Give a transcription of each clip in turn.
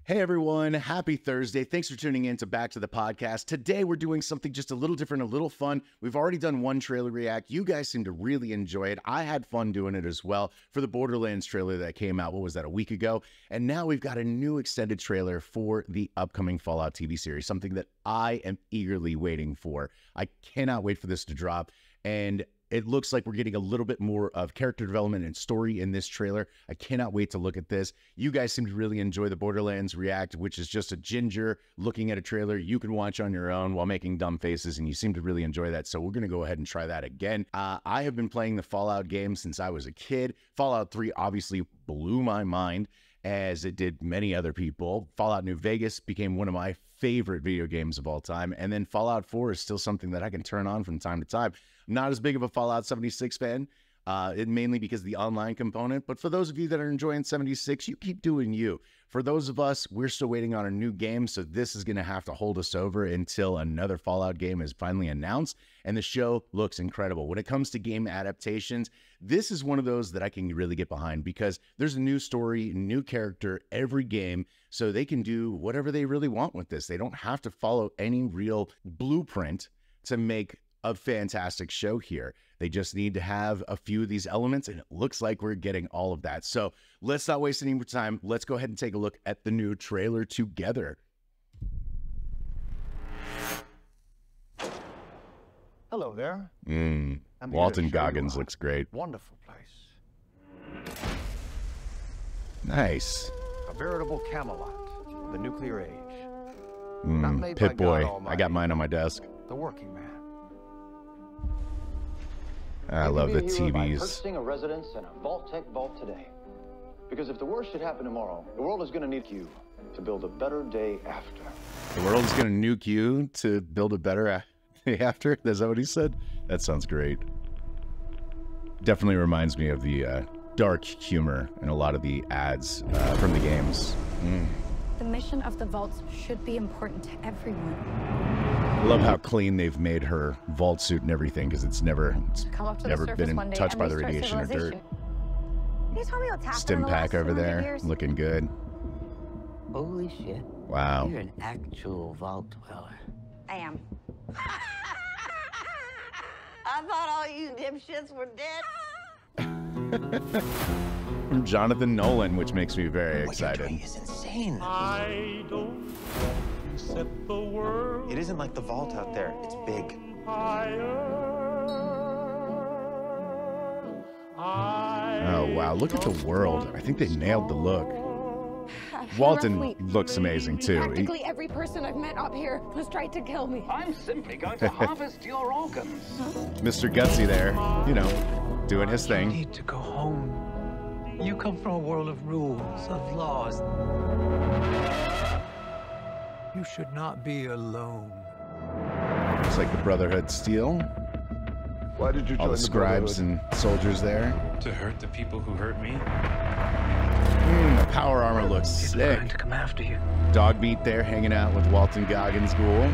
Hey everyone, happy Thursday. Thanks for tuning in to Back to the Podcast. Today we're doing something just a little different, a little fun. We've already done one trailer react. You guys seem to really enjoy it. I had fun doing it as well for the Borderlands trailer that came out, what was that, a week ago? And now we've got a new extended trailer for the upcoming Fallout TV series, something that I am eagerly waiting for. I cannot wait for this to drop. And it looks like we're getting a little bit more of character development and story in this trailer. I cannot wait to look at this. You guys seem to really enjoy the Borderlands React, which is just a ginger looking at a trailer you can watch on your own while making dumb faces, and you seem to really enjoy that. So we're going to go ahead and try that again. I have been playing the Fallout games since I was a kid. Fallout 3 obviously blew my mind, as it did many other people. Fallout New Vegas became one of my favorite video games of all time. And then Fallout 4 is still something that I can turn on from time to time. I'm not as big of a Fallout 76 fan, mainly because of the online component. But for those of you that are enjoying 76, you keep doing you. For those of us, we're still waiting on a new game, so this is going to have to hold us over until another Fallout game is finally announced. And the show looks incredible. When it comes to game adaptations, this is one of those that I can really get behind because there's a new story, new character every game, so they can do whatever they really want with this. They don't have to follow any real blueprint to make a fantastic show here. They just need to have a few of these elements, and it looks like we're getting all of that. So let's not waste any more time. Let's go ahead and take a look at the new trailer together. Hello there. Walton Goggins looks great. Wonderful place. Nice. A veritable Camelot, the nuclear age. Not made by Pit Boy. God Almighty, I got mine on my desk. the working man. I love the TVs. By purchasing a residence in a Vault-Tec vault today. Because if the worst should happen tomorrow, the world is going to need you to build a better day after. The world's going to nuke you to build a better day after? Is that what he said? That sounds great. Definitely reminds me of the dark humor in a lot of the ads from the games. The mission of the vaults should be important to everyone. I love how clean they've made her vault suit and everything, because it's never been touched by the radiation or dirt. Stim pack over there, looking good. Holy shit. Wow. You're an actual vault dweller. I am. I thought all you dipshits were dead. From Jonathan Nolan, which makes me very excited. What you're doing is insane. I don't set the world. It isn't like the vault out there. It's big. Oh, wow. Look at the world. I think they nailed the look. Walton looks amazing, too. Practically every person I've met up here has tried to kill me. I'm simply going to harvest your organs. Mr. Gutsy there, you know, doing his You thing. need to go home. You come from a world of rules, of laws. You should not be alone. Looks like the Brotherhood Steel. Why did you All the scribes and soldiers there. To hurt the people who hurt me? The power armor looks sick. To come after you. Dog meat there, hanging out with Walton Goggins' ghoul.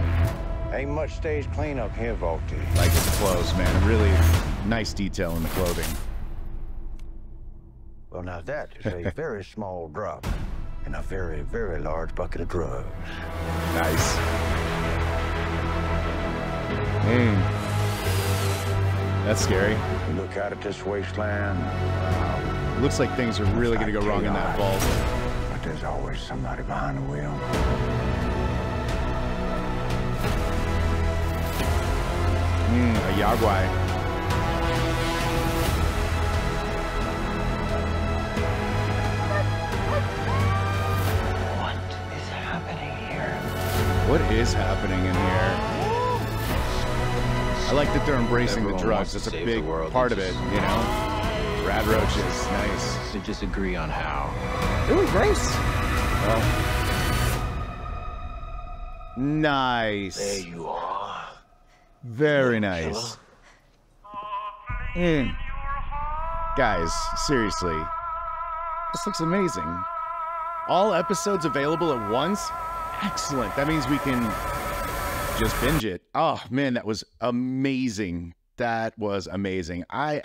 Ain't much stage cleanup here, Volty. Like his clothes, man. Really nice detail in the clothing. Well, now that is a very small drop in a very, very large bucket of drugs. Nice. That's scary. Look out at this wasteland. Looks like things are really going to go wrong in that vault. But there's always somebody behind the wheel. A Yaguai. What is happening here? What is happening in here? I like that they're embracing the drugs. That's a big part of it, you know? Rad roaches, nice. To disagree on how. Ooh, Grace. Well. Nice. There you are. Very nice. Guys, seriously. This looks amazing. All episodes available at once? Excellent. That means we can just binge it. Oh, man, that was amazing. That was amazing. I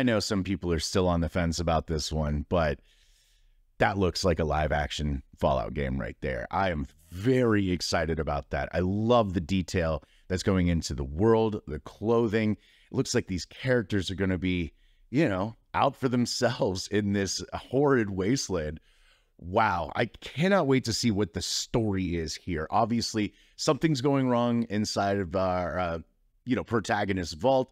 know some people are still on the fence about this one, but that looks like a live action Fallout game right there. I am very excited about that. I love the detail that's going into the world, the clothing. It looks like these characters are going to be, you know, out for themselves in this horrid wasteland. Wow, I cannot wait to see what the story is here. Obviously, something's going wrong inside of our, protagonist's vault.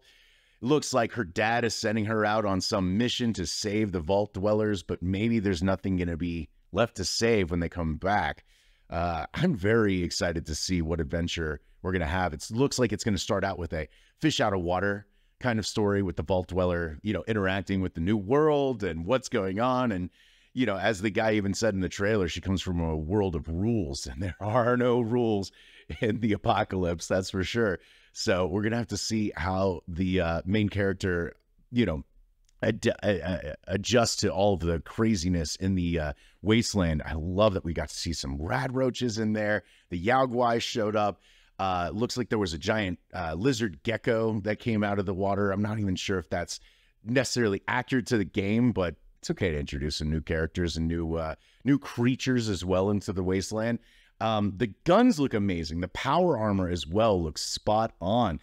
It looks like her dad is sending her out on some mission to save the vault dwellers, but maybe there's nothing going to be left to save when they come back. I'm very excited to see what adventure we're going to have. It looks like it's going to start out with a fish out of water kind of story with the vault dweller, interacting with the new world and what's going on. And, as the guy even said in the trailer, she comes from a world of rules, and there are no rules in the apocalypse, that's for sure. So we're going to have to see how the main character, adjust to all of the craziness in the wasteland. I love that we got to see some rad roaches in there. The Yaogwai showed up. Looks like there was a giant lizard gecko that came out of the water. I'm not even sure if that's necessarily accurate to the game, but it's okay to introduce some new characters and new creatures as well into the wasteland. The guns look amazing. The power armor as well looks spot on.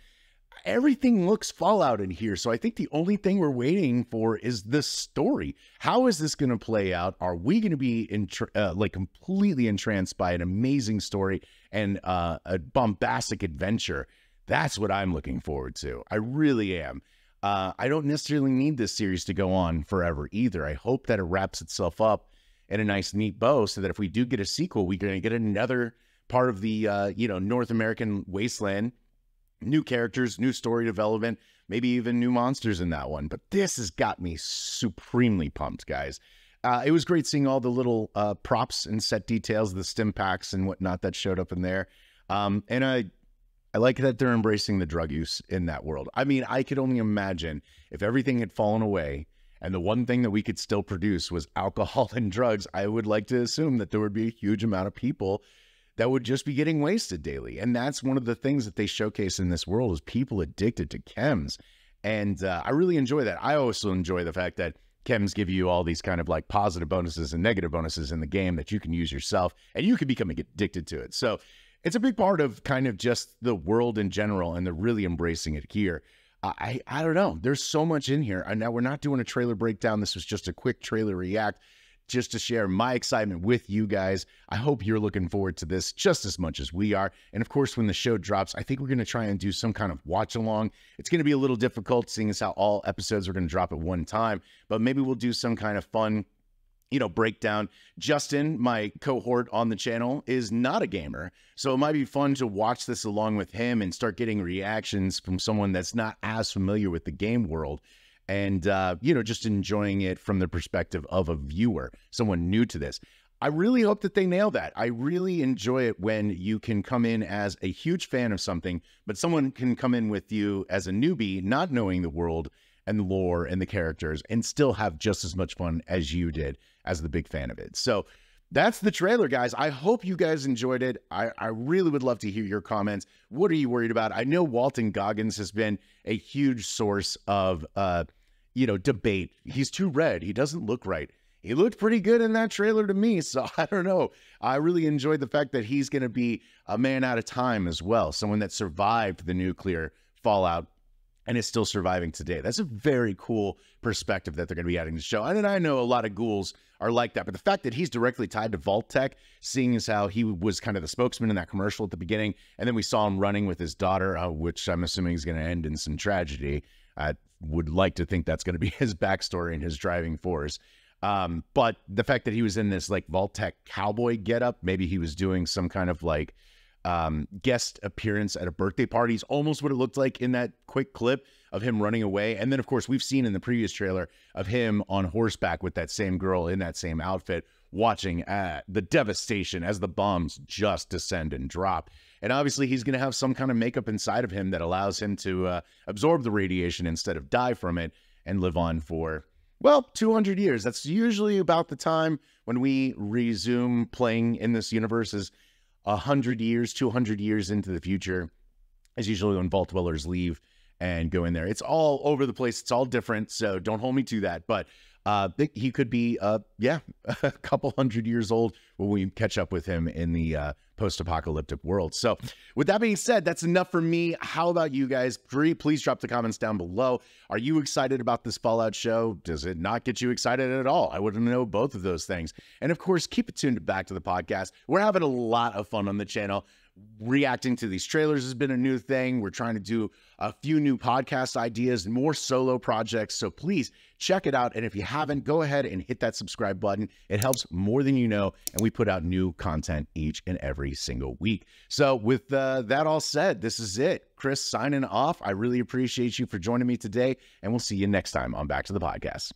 Everything looks Fallout in here. So I think the only thing we're waiting for is the story. How is this going to play out? Are we going to be completely entranced by an amazing story and a bombastic adventure? That's what I'm looking forward to. I really am. I don't necessarily need this series to go on forever either. I hope that it wraps itself up in a nice, neat bow so that if we do get a sequel, we're going to get another part of the, North American wasteland. New characters, new story development, maybe even new monsters in that one. But this has got me supremely pumped, guys. It was great seeing all the little props and set details, the stim packs and whatnot that showed up in there. And I like that they're embracing the drug use in that world. I mean, I could only imagine if everything had fallen away and the one thing that we could still produce was alcohol and drugs, I would like to assume that there would be a huge amount of people that would just be getting wasted daily. And that's one of the things that they showcase in this world is people addicted to chems. And I really enjoy that. I also enjoy the fact that chems give you all these kind of like positive bonuses and negative bonuses in the game that you can use yourself, and you can become addicted to it. So it's a big part of kind of just the world in general, and they're really embracing it here. I don't know. There's so much in here. And now we're not doing a trailer breakdown. This was just a quick trailer react, just to share my excitement with you guys. I hope you're looking forward to this just as much as we are. And of course, when the show drops, I think we're going to try and do some kind of watch along. It's going to be a little difficult seeing as how all episodes are going to drop at one time, but maybe we'll do some kind of fun, breakdown. Justin, my cohort on the channel, is not a gamer, so it might be fun to watch this along with him and start getting reactions from someone that's not as familiar with the game world. And, just enjoying it from the perspective of a viewer, someone new to this. I really hope that they nail that. I really enjoy it when you can come in as a huge fan of something, but someone can come in with you as a newbie, not knowing the world and the lore and the characters, and still have just as much fun as you did as the big fan of it. So that's the trailer, guys. I hope you guys enjoyed it. I really would love to hear your comments. What are you worried about? I know Walton Goggins has been a huge source of, debate. He's too red. He doesn't look right. He looked pretty good in that trailer to me, so I don't know. I really enjoyed the fact that he's going to be a man out of time as well, someone that survived the nuclear fallout and is still surviving today. That's a very cool perspective that they're going to be adding to the show. And I know a lot of ghouls are like that, but the fact that he's directly tied to Vault Tech, seeing as how he was kind of the spokesman in that commercial at the beginning, and then we saw him running with his daughter, which I'm assuming is going to end in some tragedy. I would like to think that's going to be his backstory and his driving force. But the fact that he was in this like Vault Tech cowboy getup, maybe he was doing some kind of like guest appearance at a birthday party, is almost what it looked like in that quick clip of him running away. And then of course we've seen in the previous trailer of him on horseback with that same girl in that same outfit, watching the devastation as the bombs just descend and drop. And obviously he's going to have some kind of makeup inside of him that allows him to absorb the radiation instead of die from it and live on for, well, 200 years. That's usually about the time when we resume playing in this universe, is 100 years, 200 years into the future is usually when Vault Dwellers leave and go in there. It's all over the place. It's all different, so don't hold me to that. But He could be, yeah, a couple hundred years old when we catch up with him in the post-apocalyptic world. So with that being said, that's enough for me. How about you guys? Please drop the comments down below. Are you excited about this Fallout show? Does it not get you excited at all? I wouldn't know both of those things. And of course, keep it tuned back to the podcast. We're having a lot of fun on the channel. Reacting to these trailers has been a new thing. We're trying to do a few new podcast ideas, more solo projects. So please check it out. And if you haven't, go ahead and hit that subscribe button. It helps more than you know. And we put out new content each and every single week. So with that all said, this is it. Chris signing off. I really appreciate you for joining me today. And we'll see you next time on Back to the Podcast.